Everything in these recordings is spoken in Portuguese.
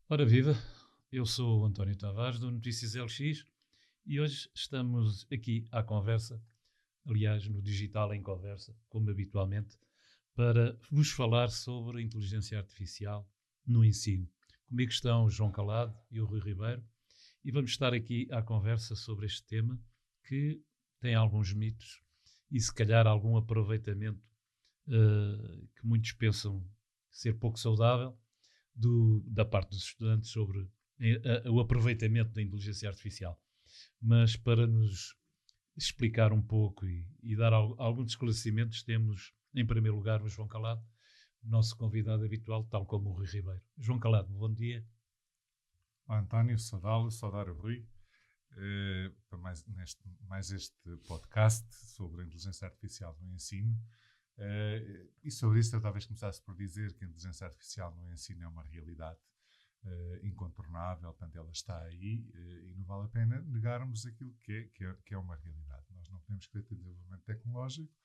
Ora viva, eu sou o António Tavares do Notícias LX e hoje estamos aqui à conversa, aliás no Digital em Conversa, como habitualmente, para vos falar sobre a inteligência artificial no ensino. Comigo estão o João Calado e o Rui Ribeiro e vamos estar aqui à conversa sobre este tema que tem alguns mitos e se calhar algum aproveitamento que muitos pensam ser pouco saudável da parte dos estudantes sobre o aproveitamento da inteligência artificial. Mas para nos explicar um pouco e dar alguns esclarecimentos, temos em primeiro lugar o João Calado, nosso convidado habitual, tal como o Rui Ribeiro. João Calado, bom dia. Olá, António, saudá-lo, saudar o Rui, para mais este podcast sobre a inteligência artificial no ensino. E sobre isso eu talvez começasse por dizer que a inteligência artificial no ensino é uma realidade incontornável, portanto ela está aí e não vale a pena negarmos aquilo que é uma realidade. Nós não podemos querer ter desenvolvimento tecnológico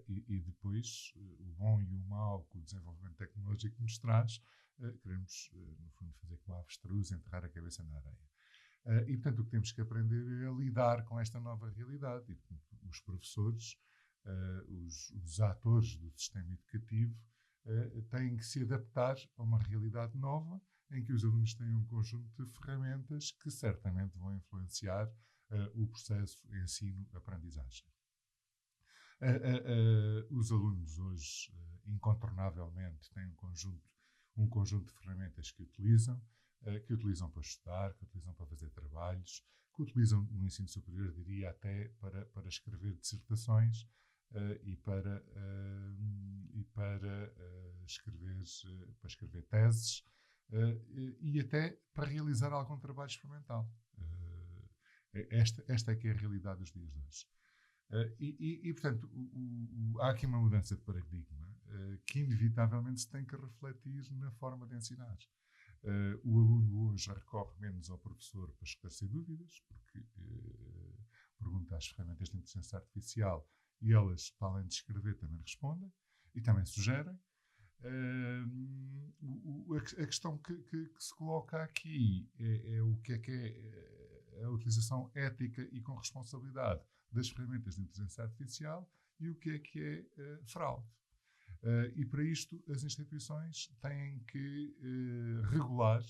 e depois o bom e o mau que o desenvolvimento tecnológico nos traz, queremos, no fundo, fazer como a avestruz, enterrar a cabeça na areia. E, portanto, o que temos que aprender é a lidar com esta nova realidade. E, portanto, os professores, os atores do sistema educativo, têm que se adaptar a uma realidade nova em que os alunos têm um conjunto de ferramentas que certamente vão influenciar o processo ensino-aprendizagem. Os alunos hoje, incontornavelmente, têm um conjunto de ferramentas que utilizam para estudar, que utilizam para fazer trabalhos, que utilizam no ensino superior, diria até para escrever dissertações para escrever teses e até para realizar algum trabalho experimental. Esta é que é a realidade dos dias de hoje. Portanto, há aqui uma mudança de paradigma que inevitavelmente se tem que refletir na forma de ensinar. O aluno hoje recorre menos ao professor para esclarecer dúvidas, porque pergunta às ferramentas de inteligência artificial e elas, para além de escrever, também respondem e também sugerem. A questão que se coloca aqui é o que é a utilização ética e com responsabilidade das ferramentas de inteligência artificial e o que é fraude. E para isto as instituições têm que regular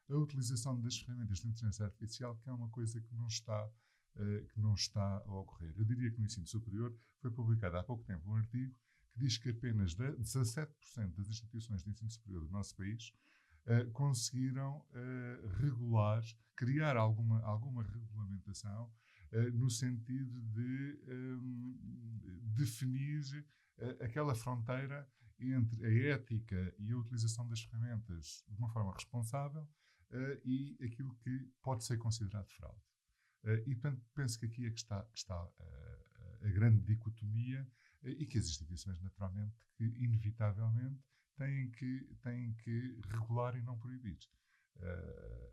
a utilização das ferramentas de inteligência artificial, que é uma coisa que não está a ocorrer. Eu diria que no ensino superior foi publicado há pouco tempo um artigo que diz que apenas 17% das instituições de ensino superior do nosso país conseguiram criar alguma regulamentação no sentido de definir aquela fronteira entre a ética e a utilização das ferramentas de uma forma responsável e aquilo que pode ser considerado fraude. E, portanto, penso que aqui é que está a grande dicotomia e que as instituições, naturalmente, que inevitavelmente têm que regular e não proibir.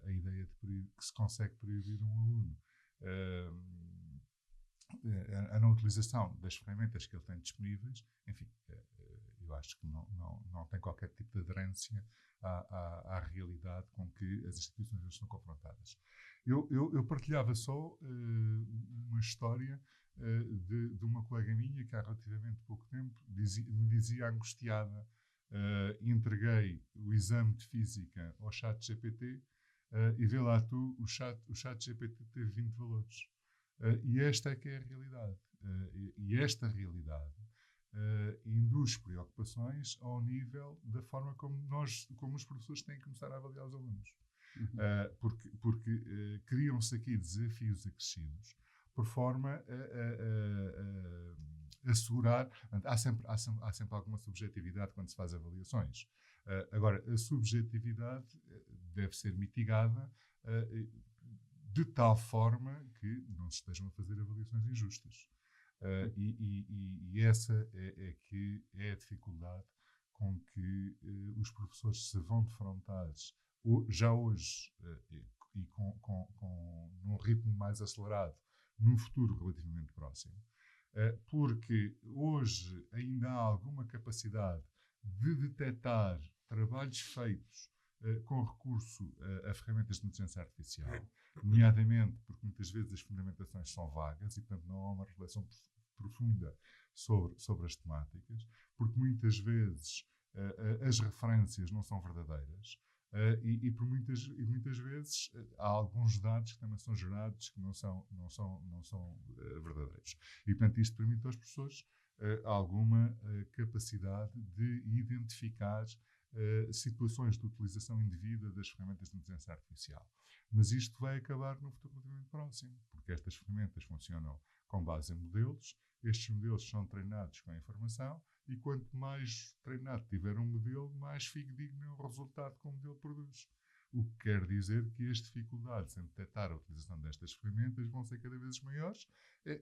A ideia de que se consegue proibir um aluno a não utilização das ferramentas que ele tem disponíveis, enfim, eu acho que não tem qualquer tipo de aderência à realidade com que as instituições estão confrontadas. Eu partilhava só uma história de uma colega minha que há relativamente pouco tempo me dizia angustiada: entreguei o exame de física ao chat GPT e vê lá tu, o chat GPT teve 20 valores. E esta é que é a realidade. E esta realidade induz preocupações ao nível da forma como os professores têm que começar a avaliar os alunos. Porque criam-se aqui desafios acrescidos por forma a assegurar. Há sempre alguma subjetividade quando se faz avaliações. Agora, a subjetividade deve ser mitigada de tal forma que não se estejam a fazer avaliações injustas. E essa é que é a dificuldade com que os professores se vão defrontar já hoje e num ritmo mais acelerado num futuro relativamente próximo. Porque hoje ainda há alguma capacidade de detectar trabalhos feitos com recurso a ferramentas de inteligência artificial, nomeadamente porque muitas vezes as fundamentações são vagas e, portanto, não há uma reflexão profunda sobre as temáticas, porque muitas vezes as referências não são verdadeiras. E muitas vezes há alguns dados que também são gerados que não são verdadeiros. E, portanto, isto permite aos professores alguma capacidade de identificar situações de utilização indevida das ferramentas de inteligência artificial. Mas isto vai acabar no futuro relativamente próximo, porque estas ferramentas funcionam com base em modelos, estes modelos são treinados com a informação, e quanto mais treinado tiver um modelo, mais fidedigno é o resultado que o modelo produz. O que quer dizer que as dificuldades em detectar a utilização destas ferramentas vão ser cada vez maiores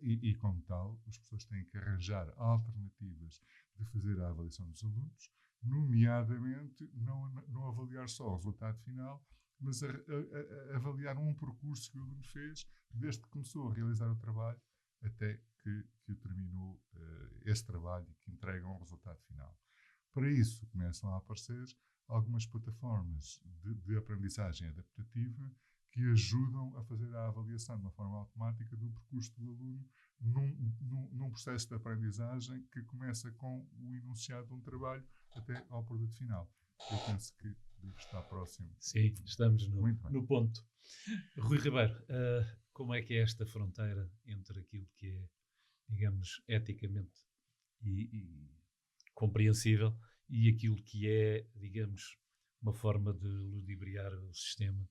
e como tal, os professores têm que arranjar alternativas de fazer a avaliação dos alunos, nomeadamente não avaliar só o resultado final, mas avaliar um percurso que o aluno fez desde que começou a realizar o trabalho até que terminou esse trabalho e que entrega um resultado final. Para isso, começam a aparecer algumas plataformas de aprendizagem adaptativa que ajudam a fazer a avaliação de uma forma automática do percurso do aluno num processo de aprendizagem que começa com o enunciado de um trabalho até ao produto final. Eu penso que deve estar próximo. Sim, estamos no ponto. Rui Ribeiro, como é que é esta fronteira entre aquilo que é, digamos, eticamente e compreensível e aquilo que é, digamos, uma forma de ludibriar o sistema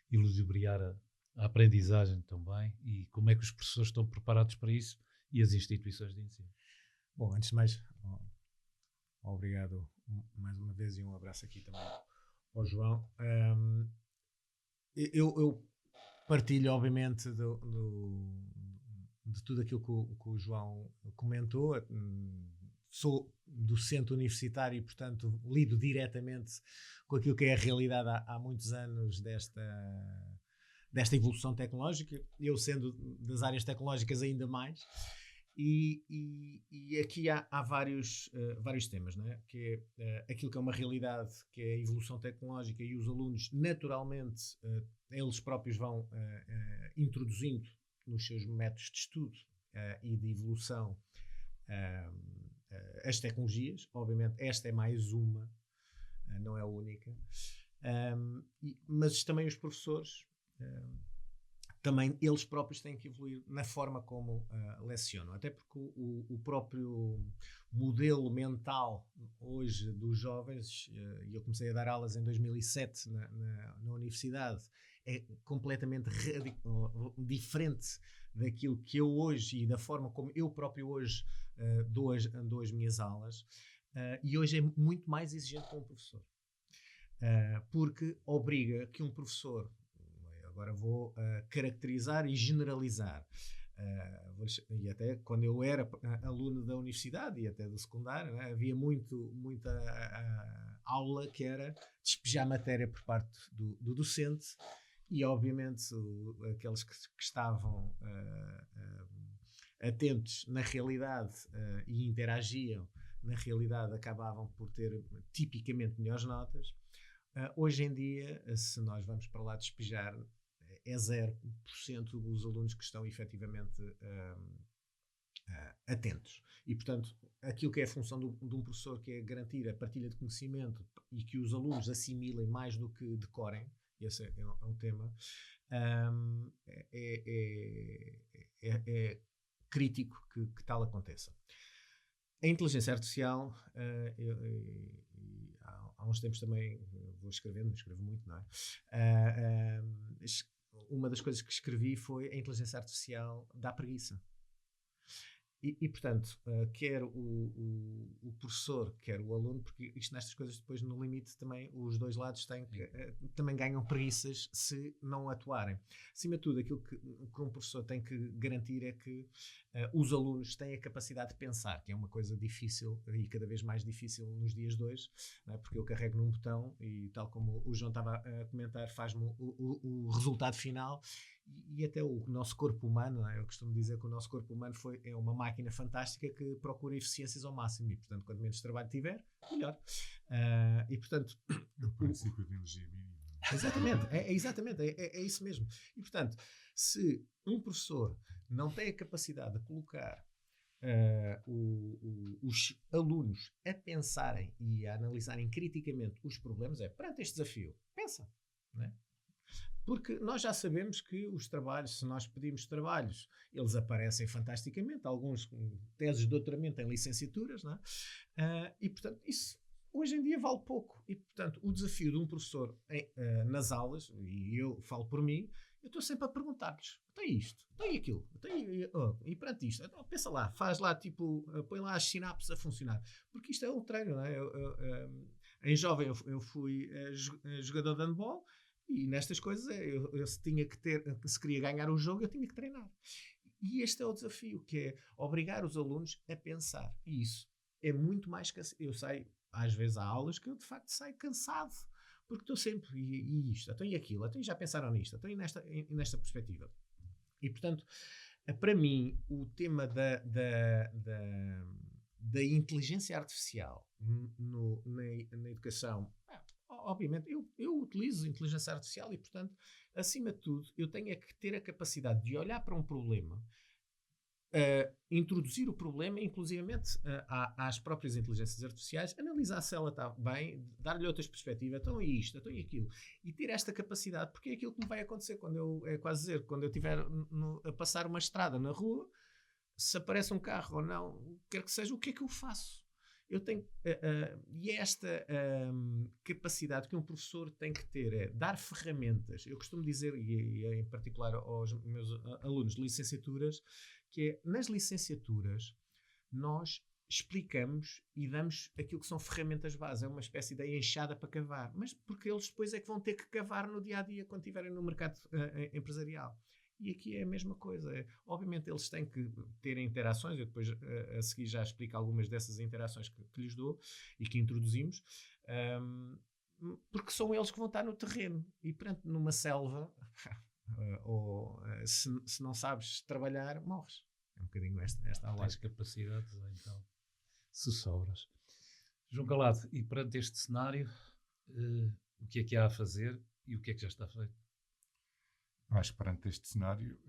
e ludibriar a aprendizagem também, e como é que os professores estão preparados para isso e as instituições de ensino? Bom, antes de mais, obrigado mais uma vez e um abraço aqui também ao João. Eu partilho, obviamente, de tudo aquilo que o João comentou. Sou docente universitário e, portanto, lido diretamente com aquilo que é a realidade há muitos anos desta evolução tecnológica, eu sendo das áreas tecnológicas ainda mais. E aqui há vários temas, não é? Que é aquilo que é uma realidade, que é a evolução tecnológica, e os alunos, naturalmente, eles próprios vão introduzindo nos seus métodos de estudo e de evolução as tecnologias. Obviamente esta é mais uma, não é a única, mas também os professores, também eles próprios têm que evoluir na forma como lecionam, até porque o próprio modelo mental hoje dos jovens, e eu comecei a dar aulas em 2007 na universidade, é completamente diferente daquilo que eu hoje e da forma como eu próprio hoje dou as minhas aulas, e hoje é muito mais exigente com o professor, porque obriga que um professor, agora vou caracterizar e generalizar, e até quando eu era aluno da universidade e até do secundário, né, havia muita aula que era despejar matéria por parte do docente, e obviamente aqueles que estavam atentos na realidade e interagiam na realidade acabavam por ter tipicamente melhores notas. Hoje em dia, se nós vamos para lá despejar, é 0% dos alunos que estão efetivamente atentos. E, portanto, aquilo que é a função de um professor, que é garantir a partilha de conhecimento e que os assimilem mais do que decorem, esse é um tema, é crítico que tal aconteça. A inteligência artificial, há uns tempos também vou escrevendo, não escrevo muito, não é? Uma das coisas que escrevi foi: a inteligência artificial dá preguiça. E portanto, quer o professor, quer o aluno, porque isto nestas coisas depois no limite também os dois lados também ganham preguiças se não atuarem. Acima de tudo, aquilo que um professor tem que garantir é que os alunos têm a capacidade de pensar, que é uma coisa difícil e cada vez mais difícil nos dias de hoje, não é? Porque eu carrego num botão e, tal como o João estava a comentar, faz-me o resultado final. E até o nosso corpo humano, não é? Eu costumo dizer que o nosso corpo humano é uma máquina fantástica que procura eficiências ao máximo, e portanto quanto menos trabalho tiver, melhor. E, portanto... O princípio de energia mínima. Exatamente, é isso mesmo. E, portanto, se um professor não tem a capacidade de colocar os alunos a pensarem e a analisarem criticamente os problemas, perante este desafio, pensa, não é? Porque nós já sabemos que os trabalhos, se nós pedimos trabalhos, eles aparecem fantasticamente, alguns com teses de doutoramento em licenciaturas, não é? E, portanto, isso hoje em dia vale pouco. E, portanto, o desafio de um professor nas aulas, e eu falo por mim, eu estou sempre a perguntar-lhes: tem isto, tem aquilo, e perante isto, então, pensa lá, faz lá, tipo, põe lá as sinapses a funcionar. Porque isto é um treino, não é? Em jovem eu fui jogador de handball, e nestas coisas eu se queria ganhar o jogo, eu tinha que treinar. E este é o desafio, que é obrigar os alunos a pensar. E isso é muito mais que... Eu sei, às vezes há aulas que eu de facto saio cansado, porque estou sempre, e isto, então e aquilo, então já pensaram nisto, então e nesta perspectiva. E, portanto, para mim, o tema da inteligência artificial na educação, obviamente, eu utilizo inteligência artificial e, portanto, acima de tudo, eu tenho é que ter a capacidade de olhar para um problema, introduzir o problema, inclusivamente às próprias inteligências artificiais, analisar se ela está bem, dar-lhe outras perspectivas, então é isto, então é aquilo, e ter esta capacidade, porque é aquilo que me vai acontecer quando eu estiver a passar uma estrada na rua, se aparece um carro ou não, quer que seja, o que é que eu faço? Eu tenho, e esta capacidade que um professor tem que ter é dar ferramentas. Eu costumo dizer, e em particular aos meus alunos de licenciaturas, que é, nas licenciaturas, nós explicamos e damos aquilo que são ferramentas base. É uma espécie de enxada para cavar. Mas porque eles depois é que vão ter que cavar no dia-a-dia quando estiverem no mercado empresarial. E aqui é a mesma coisa. Obviamente eles têm que ter interações, eu depois a seguir já explico algumas dessas interações que lhes dou e que introduzimos, porque são eles que vão estar no terreno. E, portanto, numa selva, se não sabes trabalhar, morres. É um bocadinho esta a lógica. Tens capacidades, então, se sobras. João Calado, e perante este cenário, o que é que há a fazer e o que é que já está feito? Acho que perante este cenário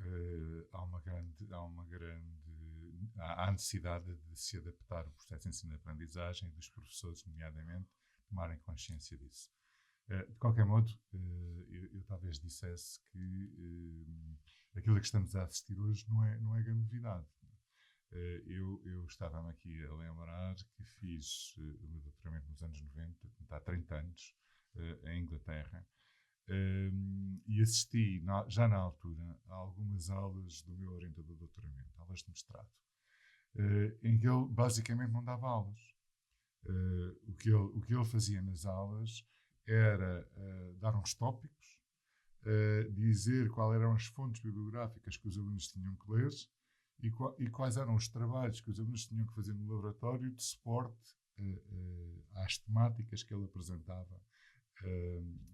há necessidade de se adaptar o processo de ensino-aprendizagem e dos professores, nomeadamente, tomarem consciência disso. De qualquer modo, eu talvez dissesse que aquilo a que estamos a assistir hoje não é grande novidade. Eu estava-me aqui a lembrar que fiz o meu doutoramento nos anos 90, há 30 anos, em Inglaterra, e assisti, já na altura, a algumas aulas do meu orientador de doutoramento, aulas de mestrado, em que ele basicamente não dava aulas. O que ele fazia nas aulas era dar uns tópicos, dizer quais eram as fontes bibliográficas que os alunos tinham que ler e quais eram os trabalhos que os alunos tinham que fazer no laboratório de suporte às temáticas que ele apresentava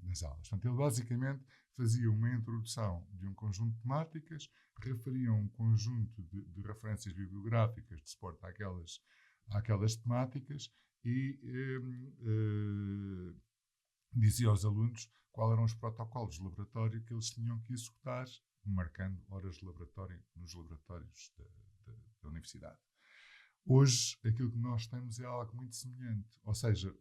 nas aulas. Portanto, ele basicamente fazia uma introdução de um conjunto de temáticas, referia um conjunto de referências bibliográficas de suporte àquelas temáticas e dizia aos alunos quais eram os protocolos de laboratório que eles tinham que executar, marcando horas de laboratório nos laboratórios da universidade. Hoje, aquilo que nós temos é algo muito semelhante. Ou seja,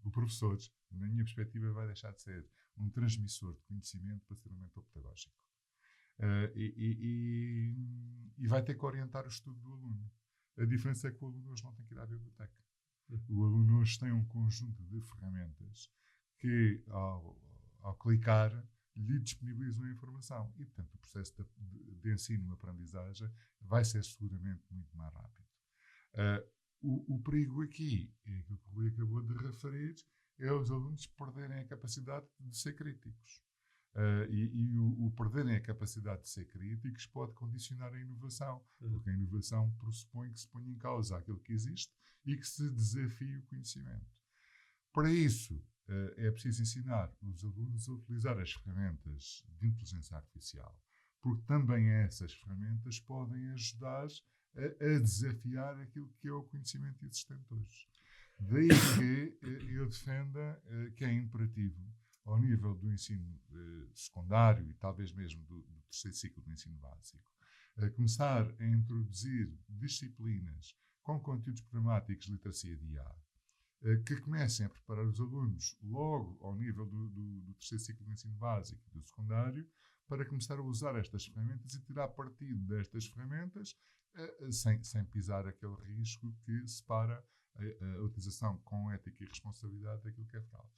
o professor, na minha perspectiva, vai deixar de ser um transmissor de conhecimento para ser um mentor pedagógico. E vai ter que orientar o estudo do aluno. A diferença é que o aluno hoje não tem que ir à biblioteca. O aluno hoje tem um conjunto de ferramentas que, ao clicar, lhe disponibilizam a informação. E, portanto, o processo de ensino-aprendizagem vai ser seguramente muito mais rápido. O perigo aqui, é aquilo que o Rui acabou de referir, é os alunos perderem a capacidade de ser críticos. O perderem a capacidade de ser críticos pode condicionar a inovação, porque a inovação pressupõe que se ponha em causa aquilo que existe e que se desafie o conhecimento. Para isso, é preciso ensinar os alunos a utilizar as ferramentas de inteligência artificial, porque também essas ferramentas podem ajudar a desafiar aquilo que é o conhecimento existente hoje. Daí que eu defenda que é imperativo, ao nível do ensino secundário e talvez mesmo do terceiro ciclo do ensino básico, começar a introduzir disciplinas com conteúdos programáticos de literacia de IA, que comecem a preparar os alunos logo ao nível do terceiro ciclo do ensino básico e do secundário, para começar a usar estas ferramentas e tirar partido destas ferramentas sem pisar aquele risco que separa a utilização com ética e responsabilidade daquilo que é fraude.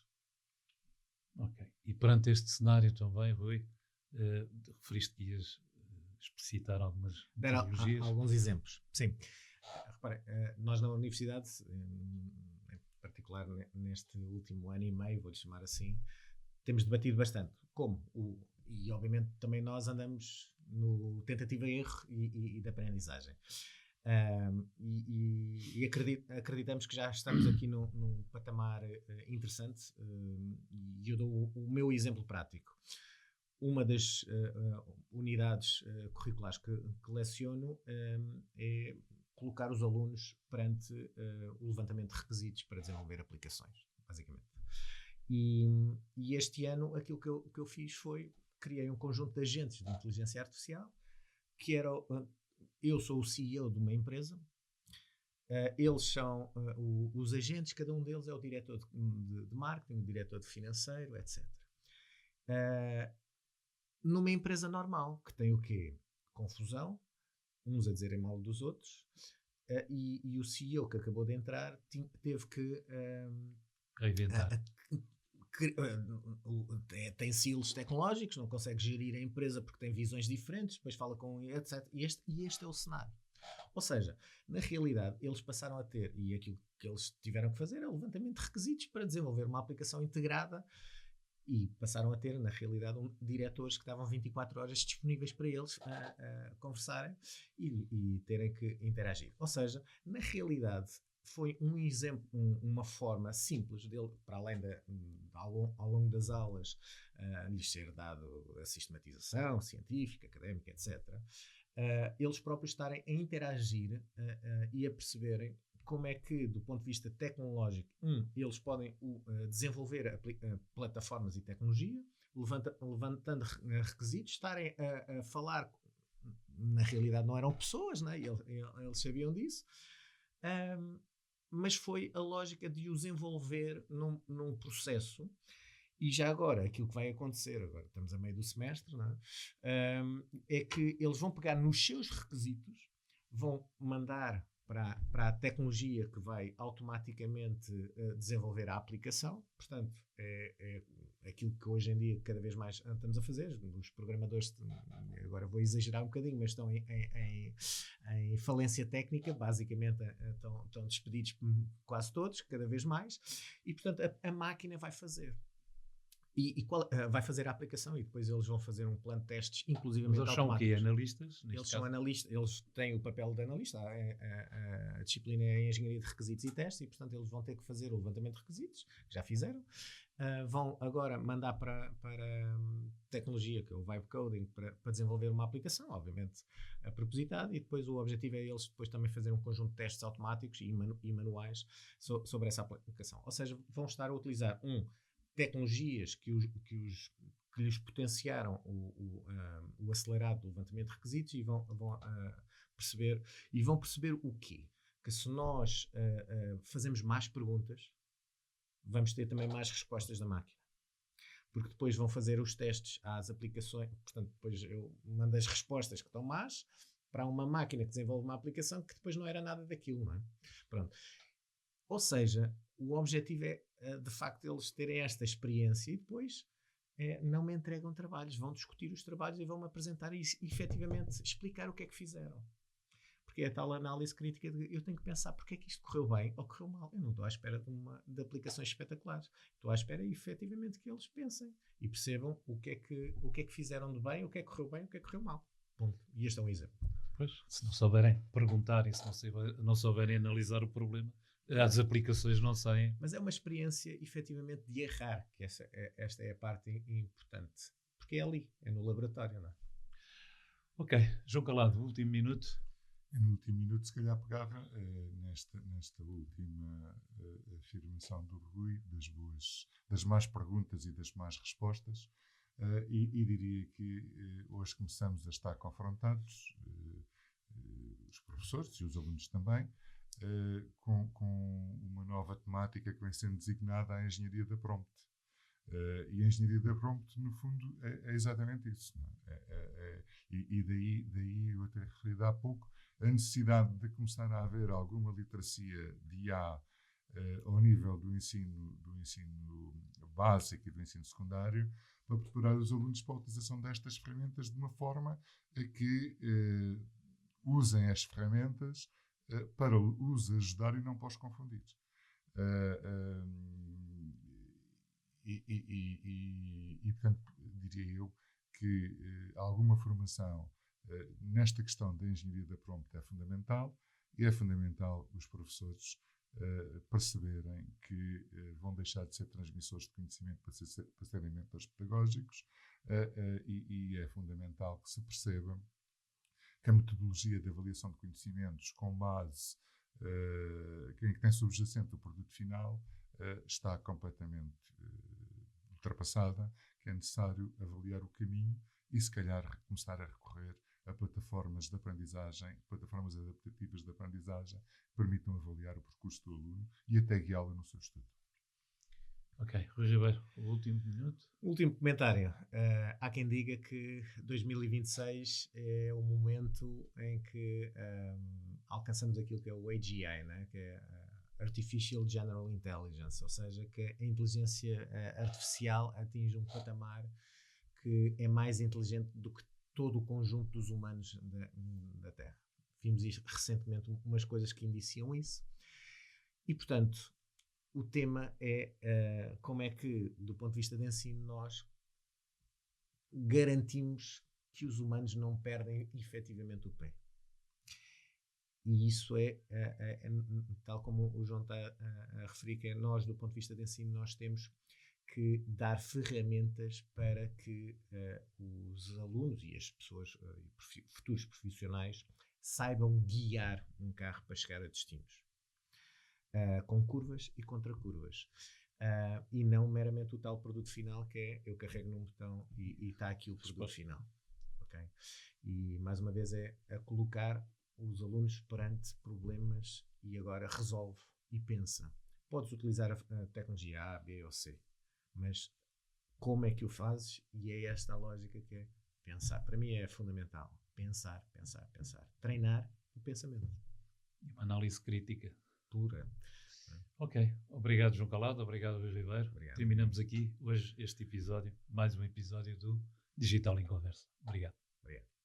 Ok. E perante este cenário também, Rui, referiste que ias explicitar algumas metodologias. Alguns exemplos. Sim. Repare, nós na universidade, em particular neste último ano e meio, vou-lhe chamar assim, temos debatido bastante e obviamente também nós andamos no tentativa e erro e de aprendizagem. E acreditamos que já estamos aqui num patamar interessante, e eu dou o meu exemplo prático. Uma das unidades curriculares que leciono é colocar os alunos perante o levantamento de requisitos para desenvolver aplicações, basicamente. E este ano aquilo que eu fiz foi, criei um conjunto de agentes de inteligência artificial, que era... Eu sou o CEO de uma empresa, eles são os agentes, cada um deles é o diretor de marketing, o diretor de financeiro, etc. Numa empresa normal, que tem o quê? Confusão, uns a dizerem mal dos outros, e o CEO que acabou de entrar teve que reinventar. Tem silos tecnológicos, não consegue gerir a empresa porque tem visões diferentes, depois fala com etc. E este é o cenário. Ou seja, na realidade, eles passaram a ter, e aquilo que eles tiveram que fazer é o levantamento de requisitos para desenvolver uma aplicação integrada, e passaram a ter, na realidade, diretores que estavam 24 horas disponíveis para eles a conversarem e terem que interagir. Ou seja, na realidade, foi um exemplo, uma forma simples dele, para além ao longo das aulas, lhes ser dado a sistematização científica, académica, etc., eles próprios estarem a interagir e a perceberem como é que, do ponto de vista tecnológico, eles podem desenvolver plataformas e tecnologia, levantando requisitos, estarem a falar, na realidade não eram pessoas, né? Eles sabiam disso, mas foi a lógica de os envolver num processo. E já agora, aquilo que vai acontecer, agora estamos a meio do semestre, não é? É que eles vão pegar nos seus requisitos, vão mandar para a tecnologia que vai automaticamente desenvolver a aplicação. Portanto, é aquilo que hoje em dia cada vez mais estamos a fazer. Os programadores, agora vou exagerar um bocadinho, mas estão em falência técnica, basicamente estão despedidos quase todos, cada vez mais, e portanto a máquina vai fazer. Vai fazer a aplicação e depois eles vão fazer um plano de testes, inclusivamente automáticos. Eles são o quê? Analistas? Eles são analistas, eles têm o papel de analista, a disciplina é a engenharia de requisitos e testes, e portanto eles vão ter que fazer o levantamento de requisitos, que já fizeram, vão agora mandar para tecnologia, que é o vibe coding, para desenvolver uma aplicação, obviamente propositada, e depois o objetivo é eles depois também fazer um conjunto de testes automáticos e manuais sobre essa aplicação. Ou seja, vão estar a utilizar tecnologias que lhes potenciaram o acelerado do levantamento de requisitos, e vão perceber o quê? Que se nós fazemos mais perguntas, vamos ter também mais respostas da máquina. Porque depois vão fazer os testes às aplicações, portanto depois eu mando as respostas que estão más para uma máquina que desenvolve uma aplicação que depois não era nada daquilo, não é? Pronto. Ou seja, o objetivo é, de facto, eles terem esta experiência e depois não me entregam trabalhos, vão discutir os trabalhos e vão-me apresentar e efetivamente explicar o que é que fizeram. Porque é a tal análise crítica de eu tenho que pensar porque é que isto correu bem ou correu mal. Eu não estou à espera de aplicações espetaculares. Estou à espera, efetivamente, que eles pensem e percebam o que é que fizeram de bem, o que é que correu bem, o que é que correu mal. Ponto. E este é um exemplo. Pois, se não souberem perguntar e se não souberem analisar o problema, as aplicações não saem. Mas é uma experiência, efetivamente, de errar, que esta é a parte importante. Porque é ali, é no laboratório, não é? Ok. João Calado, último minuto. No último minuto, se calhar pegava nesta última afirmação do Rui, das más perguntas e das más respostas, e diria que hoje começamos a estar confrontados, os professores e os alunos também, com uma nova temática que vem sendo designada a engenharia da prompt. E a engenharia da prompt, no fundo, é exatamente isso. Não é? E daí eu até referi há pouco, a necessidade de começar a haver alguma literacia de IA ao nível do ensino básico e do ensino secundário, para preparar os alunos para a utilização destas ferramentas de uma forma a que usem as ferramentas para os ajudar e não para os confundir. Portanto, diria eu que alguma formação nesta questão da engenharia da prompt é fundamental, e é fundamental os professores perceberem que vão deixar de ser transmissores de conhecimento para serem mentores pedagógicos, e é fundamental que se perceba que a metodologia de avaliação de conhecimentos com base que tem subjacente o produto final está completamente ultrapassada, que é necessário avaliar o caminho e se calhar começar a recorrer a plataformas de aprendizagem, plataformas adaptativas de aprendizagem que permitam avaliar o percurso do aluno e até guiá-lo no seu estudo. Ok, Rui Ribeiro, o último minuto. Último comentário. Há quem diga que 2026 é o momento em que alcançamos aquilo que é o AGI, né? Que é Artificial General Intelligence, ou seja, que a inteligência artificial atinge um patamar que é mais inteligente do que todo o conjunto dos humanos da Terra. Vimos isto recentemente, umas coisas que indiciam isso. E, portanto, o tema é como é que, do ponto de vista de ensino, nós garantimos que os humanos não perdem efetivamente o pé. E isso tal como o João está a referir, que é nós, do ponto de vista de ensino, nós temos que dar ferramentas para que os alunos e as pessoas, futuros profissionais, saibam guiar um carro para chegar a destinos. Com curvas e contra curvas. E não meramente o tal produto final, que é eu carrego num botão e está aqui o produto final. Okay? E mais uma vez é a colocar os alunos perante problemas e agora resolve e pensa. Podes utilizar a tecnologia A, B ou C, mas como é que o fazes? E é esta a lógica que é pensar. Para mim é fundamental. Pensar, pensar, pensar. Treinar o pensamento. E uma análise crítica. Pura. Ok. Obrigado, João Calado. Obrigado, Rui Ribeiro. Obrigado. Terminamos aqui hoje este episódio, mais um episódio do Digital em Conversa. Obrigado. Obrigado.